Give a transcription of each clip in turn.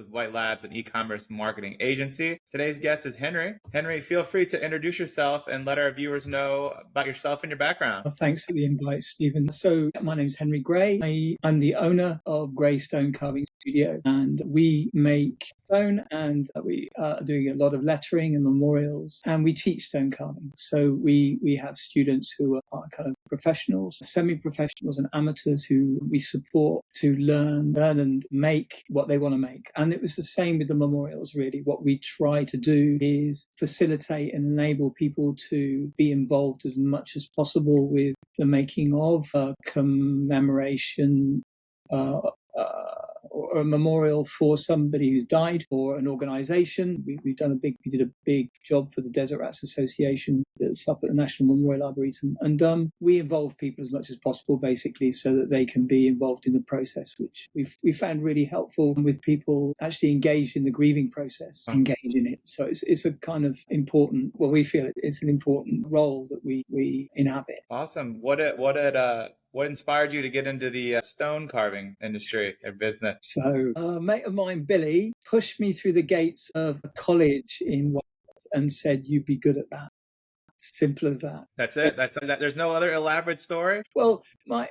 with White Labs, an e-commerce marketing agency. Today's guest is Henry. Henry, feel free to introduce yourself and let our viewers know about yourself and your background. Thanks for the invite, Stephen. So my name's Henry Gray. I'm the owner of Gray Stone Carving Studio, and we make stone, and we are doing a lot of lettering and memorials, and we teach stone carving. So we have students who are kind of professionals, semi-professionals and amateurs who we support to learn and make what they want to make. And it was the same with the memorials, really. What we try to do is facilitate and enable people to be involved as much as possible with the making of a commemoration or a memorial for somebody who's died, or an organization. We did a big job for the Desert Rats Association that's up at the National Memorial Arboretum. And we involve people as much as possible, basically, so that they can be involved in the process, which we found really helpful with people actually engaged in the grieving process, engaged in it. So it's a kind of important, well, we feel it's an important role that we inhabit. Awesome. What inspired you to get into the stone carving industry or business? So a mate of mine, Billy, pushed me through the gates of a college in Wales and said, "You'd be good at that." Simple as that. That's it. There's no other elaborate story. Well, my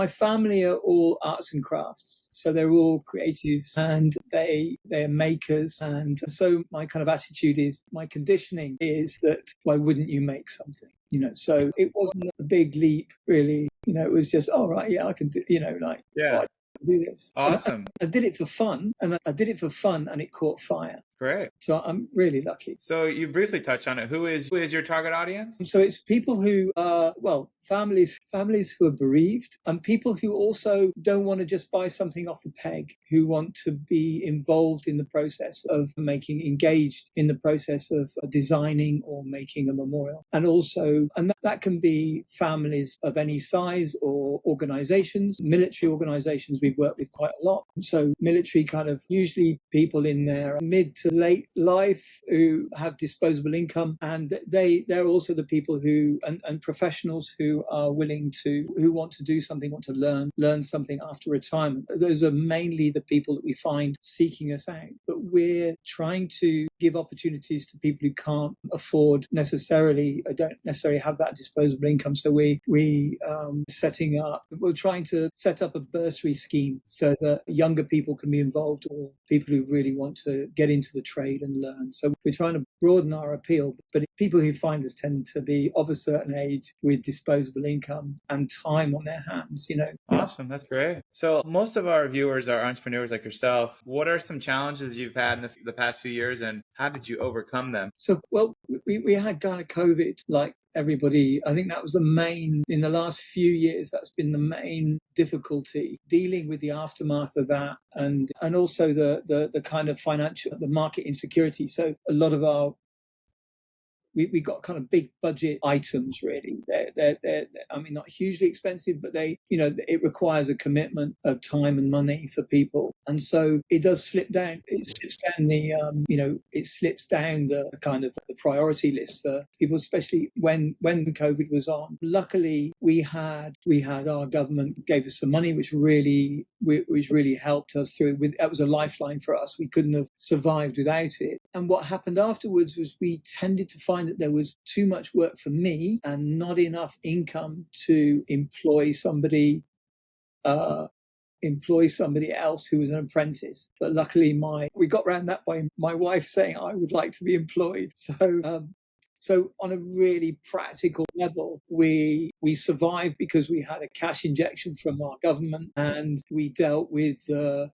family are all arts and crafts, so they're all creatives and they're makers. And so my kind of attitude is, my conditioning is that why wouldn't you make something? So it wasn't a big leap, really. It was just, all right, yeah, I can do. Yeah. I can do this. Awesome. I did it for fun, and it caught fire. Great. So I'm really lucky. So you briefly touched on it. Who is your target audience? So it's people who are, families who are bereaved, and people who also don't want to just buy something off the peg, who want to be involved in the process of engaged in the process of designing or making a memorial. And also, that can be families of any size or organizations, military organizations we've worked with quite a lot. So military, kind of usually people in their mid to late life who have disposable income, and they're also the people who and professionals who want to do something, want to learn something after retirement. Those are mainly the people that we find seeking us out. But we're trying to give opportunities to people who can't afford don't necessarily have that disposable income. So we're trying to set up a bursary scheme so that younger people can be involved, or people who really want to get into the trade and learn. So we're trying to broaden our appeal, but people who find us tend to be of a certain age with disposable income and time on their hands. Awesome. That's great. So most of our viewers are entrepreneurs like yourself. What are some challenges you've had in the past few years, and how did you overcome them? So, we had kind of COVID, like everybody. I think that was in the last few years, that's been the main difficulty, dealing with the aftermath of that, and also the kind of the market insecurity. So a lot of we got kind of big budget items, really. They're not hugely expensive, but it requires a commitment of time and money for people. And so it does slip down. It slips down the kind of the priority list for people, especially when COVID was on. Luckily, we had our government gave us some money, which really helped us through. That was a lifeline for us. We couldn't have survived without it. And what happened afterwards was we tended to find that there was too much work for me and not enough income to employ somebody else who was an apprentice. But luckily we got around that by my wife saying I would like to be employed. So on a really practical level, we survived because we had a cash injection from our government, and we dealt with the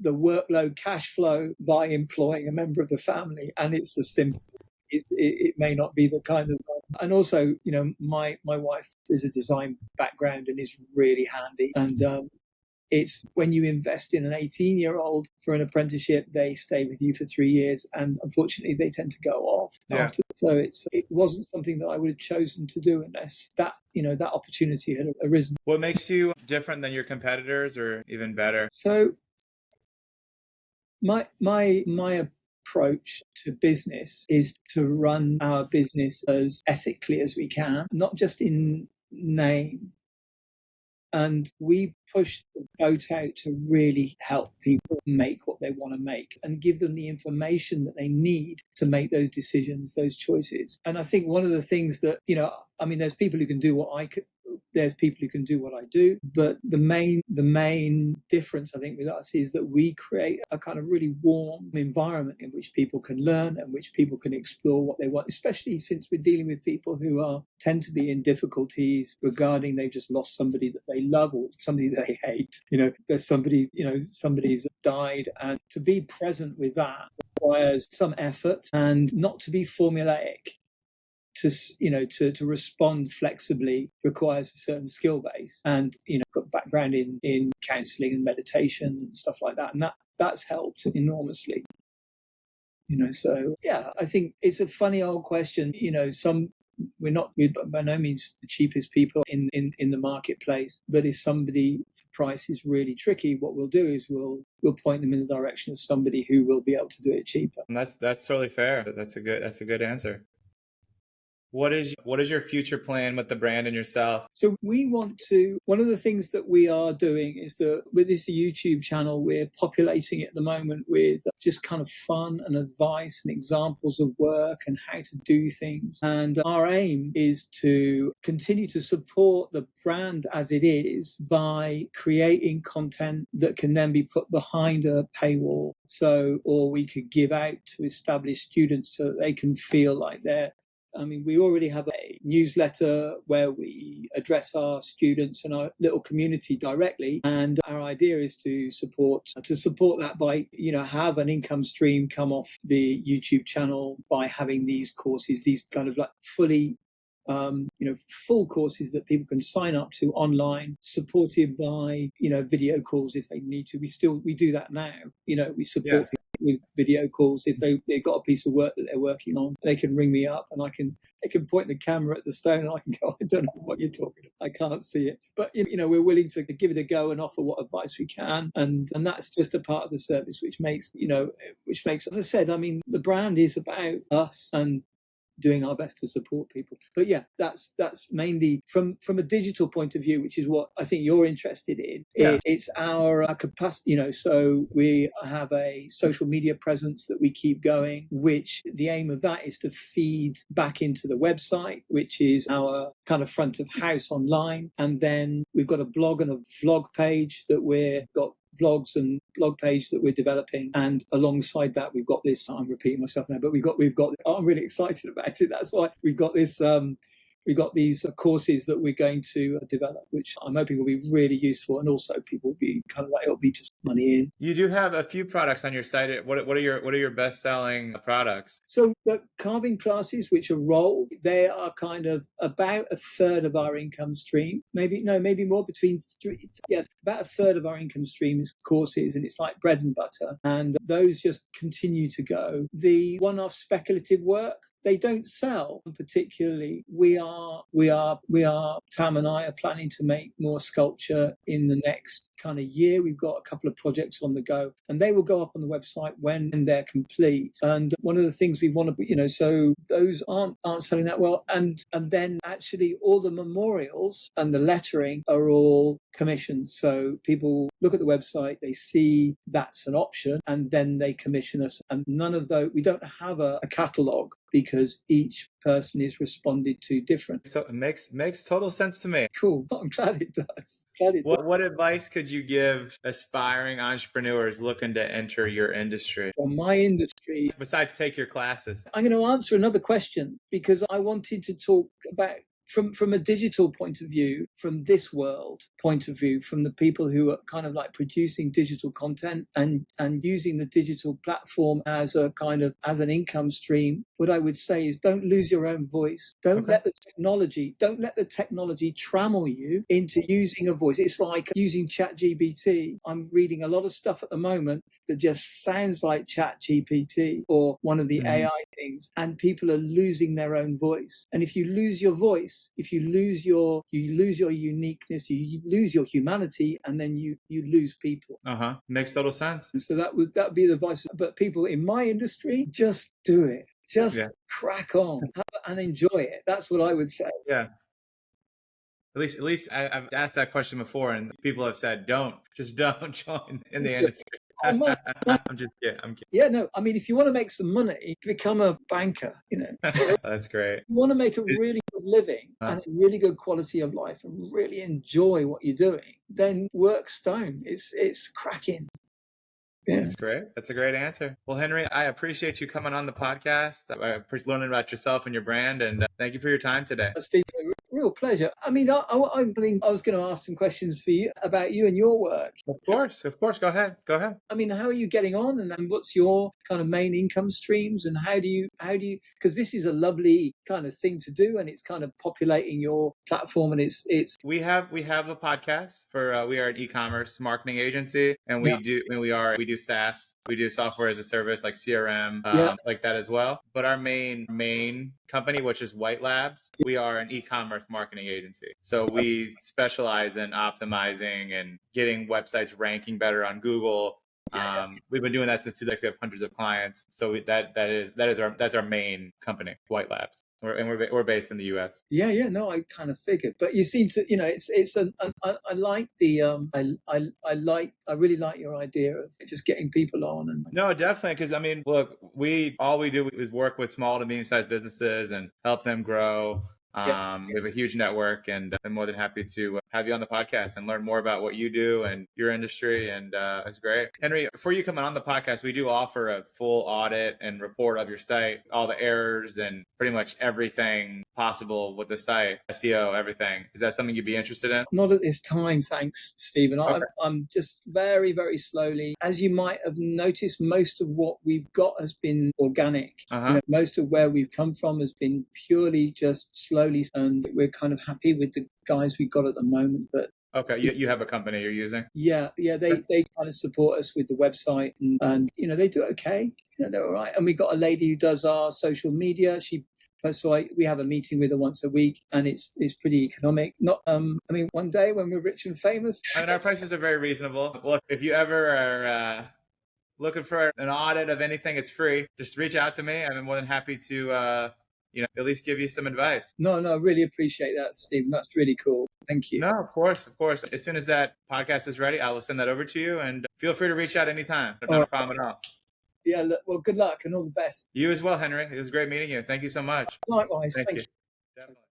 workload cash flow by employing a member of the family. And it's as simple. It may not be the kind of, and also, my wife is a design background and is really handy. And it's when you invest in an 18-year-old for an apprenticeship, they stay with you for 3 years, and unfortunately, they tend to go off after. So it wasn't something that I would have chosen to do unless that opportunity had arisen. What makes you different than your competitors, or even better? So my approach to business is to run our business as ethically as we can, not just in name, And we push the boat out to really help people make what they want to make and give them the information that they need to make those decisions, those choices. And I think one of the things that, I mean, there's people who can do what I could, there's people who can do what I do, but the main difference I think with us is that we create a kind of really warm environment in which people can learn and which people can explore what they want, especially since we're dealing with people who tend to be in difficulties regarding they've just lost somebody that they love or somebody that they hate. There's somebody's died, and to be present with that requires some effort and not to be formulaic. To respond flexibly requires a certain skill base, and got background in counseling and meditation and stuff like that, and that's helped enormously. So yeah, I think it's a funny old question. We're by no means the cheapest people in the marketplace, but if somebody price is really tricky, what we'll do is we'll point them in the direction of somebody who will be able to do it cheaper. And that's totally fair. That's a good answer. What is your future plan with the brand and yourself? So one of the things that we are doing is that with this YouTube channel, we're populating it at the moment with just kind of fun and advice and examples of work and how to do things. And our aim is to continue to support the brand as it is by creating content that can then be put behind a paywall. Or we could give out to established students so that they can feel like we already have a newsletter where we address our students and our little community directly. And our idea is to support that by, have an income stream come off the YouTube channel by having these courses, these kind of like fully full courses that people can sign up to online, supported by, video calls if they need to. We do that now. We support people with video calls. If they've got a piece of work that they're working on, they can ring me up and they can point the camera at the stone and I can go, I don't know what you're talking about. I can't see it. But, we're willing to give it a go and offer what advice we can. And that's just a part of the service, which makes, as I said, the brand is about us and doing our best to support people. But yeah, that's mainly from a digital point of view, which is what I think you're interested in. Yeah. It's our capacity, so we have a social media presence that we keep going, which the aim of that is to feed back into the website, which is our kind of front of house online. And then we've got a blog and a vlog page that we've got vlogs and blog page that we're developing, and alongside that we've got this, I'm repeating myself now, but we've got I'm really excited about it. That's why we've got this we've got these courses that we're going to develop, which I'm hoping will be really useful, and also people will be kind of like, it'll be just money in. You do have a few products on your site. What are your best selling products? So the carving classes, which are rolled, they are kind of about a third of our income stream. Maybe more, about a third of our income stream is courses, and it's like bread and butter. And those just continue to go. The one-off speculative work, they don't sell particularly. We are Tam and I are planning to make more sculpture in the next kind of year. We've got a couple of projects on the go, and they will go up on the website when they're complete. And one of the things we want to, so those aren't selling that well. And then actually all the memorials and the lettering are all commissioned. So people look at the website, they see that's an option, and then they commission us. And none of those, we don't have a catalogue, because each person is responded to different. So it makes total sense to me. Cool. I'm glad it does. What advice could you give aspiring entrepreneurs looking to enter your industry? For my industry, Besides take your classes. I'm going to answer another question, because I wanted to talk about from a digital point of view, from this world point of view, from the people who are kind of like producing digital content and using the digital platform as a kind of as an income stream. What I would say is, don't lose your own voice. Don't let the technology trammel you into using a voice. It's like using ChatGPT. I'm reading a lot of stuff at the moment that just sounds like ChatGPT or one of the AI things, and people are losing their own voice. And if you lose your voice, if you lose your uniqueness, you lose your humanity, and then you lose people. Makes total sense. And so that would be the advice. But people in my industry, just do it. Just crack on and enjoy it. That's what I would say. Yeah. At least I've asked that question before, and people have said, just don't join in the industry. Oh man, man, I'm just kidding. I'm kidding. yeah, no. I mean, if you want to make some money, become a banker. You know, That's great. you want to make a really good living Uh, and a really good quality of life and really enjoy what you're doing, then work stone. It's cracking. Yeah. That's great. That's a great answer. Well, Henry, I appreciate you coming on the podcast. I appreciate learning about yourself and your brand, and thank you for your time today. Steve, real pleasure. I mean, I was going to ask some questions for you about you and your work. Of course, of course. Go ahead. Go ahead. I mean, how are you getting on, and what's your kind of main income streams, and how do you, because this is a lovely kind of thing to do, and it's kind of populating your platform, and it's We have a podcast for we are an e-commerce marketing agency, and yeah, we do SaaS, we do software as a service like CRM, yeah, like that as well. But our main company, which is White Labs, we are an e-commerce marketing agency. So we specialize in optimizing and getting websites ranking better on Google. yeah, We've been doing that since 2000. We have hundreds of clients. So that's our main company, White Labs. We're based in the U.S. yeah. No, I kind of figured, but you seem to, it's I like the I really like your idea of just getting people on and No, definitely. Because I mean, look, all we do is work with small to medium sized businesses and help them grow. yeah. We have a huge network, and I'm more than happy to have you on the podcast and learn more about what you do and your industry. And it's great. Henry, before you come on the podcast, we do offer a full audit and report of your site, all the errors and pretty much everything possible with the site, SEO, everything. Is that something you'd be interested in? Not at this time, thanks, Stephen. Okay. I'm just very, very slowly. As you might have noticed, most of what we've got has been organic. Uh-huh. Most of where we've come from has been purely just slowly, and we're kind of happy with the guys we've got at the moment. But Okay. You have a company you're using? yeah, they kind of support us with the website, and they do okay. They're all right. And we got a lady who does our social media. We have a meeting with her once a week, and it's pretty economic. Not, I mean, one day when we're rich and famous. I mean, our prices are very reasonable. Look, if you ever are looking for an audit of anything, it's free. Just reach out to me. I'm more than happy to, at least give you some advice. No, I really appreciate that, Stephen. That's really cool. Thank you. No, of course, of course. As soon as that podcast is ready, I will send that over to you, and feel free to reach out anytime. Not a problem at all. Yeah, well, good luck and all the best. You as well, Henry. It was great meeting you. Thank you so much. Likewise. Thank Thank you. you. Definitely.